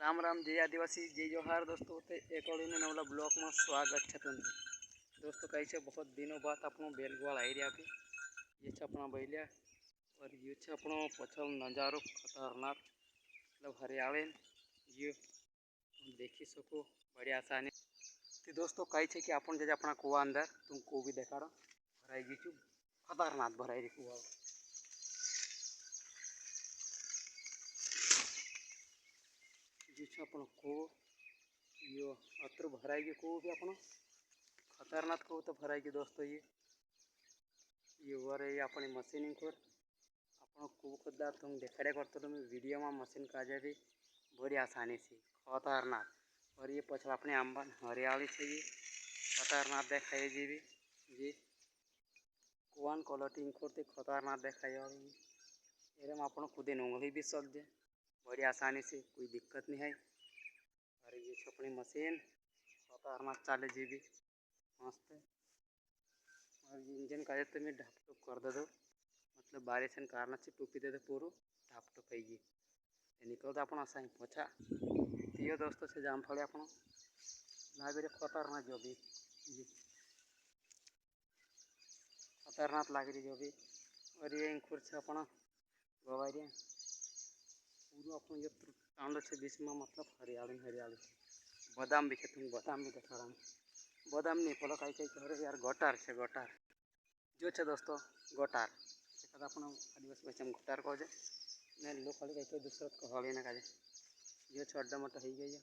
राम राम जय आदिवासी जय जोहार दोस्तों। तो एक और नवला ब्लॉक में स्वागत है दोस्तों। कही से बहुत दिनों बाद अपनो बेलगवाल आई रहा पे ये अपना बैलिया और ये अपनो पछल नजारो खतरनाक मतलब हरियाले ये तुम देखी सको बड़ी आसानी तो दोस्तों। कही है कि अपन जैसे अपना कुआ अंदर तुमको भी देखा भराई गई चु खतरनाक भराई रही कुआ अपन को यो अत्र भराई को भी अपन खतरनाक को तो भराई दोस्तों। ये वर ये अपनी मशीनिंग खोर अपन को खुदार तुम देखाड़े करते तुम वीडियो में मशीन का भी बड़ी आसानी से खतरनाक। और ये पछल अपने आंबा हरियाली से ये खतरनाक देखाई जी भी जी कुआन क्वालिटी खोरते खतरनाक देखाई और ये में अपन खुद उंगली भी सकते बड़ी आसानी से कोई दिक्कत नहीं है। और ये अपनी मशीन खतरनाक चाले जी भी मस्त। और इंजन का तो मैं ढाप टूप कर दे दो मतलब बारिश कारण से टूपी दे दो पूरा ढाप टूप है निकलता अपन असा पोछा तो दोस्तों से जाम फड़े अपन लागे खतरनाक जो भी खतरनाक लाग रही जो भी। और ये इंखुर से अपना गवारिया पूरा अपन ये टांडो से बीच में मतलब हरियाली हरियाली बादाम भी खेत बादाम भी देखा बादाम नहीं पलो कहीं कहीं कह यार गटार से गटार जो है दोस्तों गटार अपन आदिवासी भाषा में गटार कहे लोग खाली कहीं दूसरा कहली ना कहे जो अड्डा मट्टा हो गई है।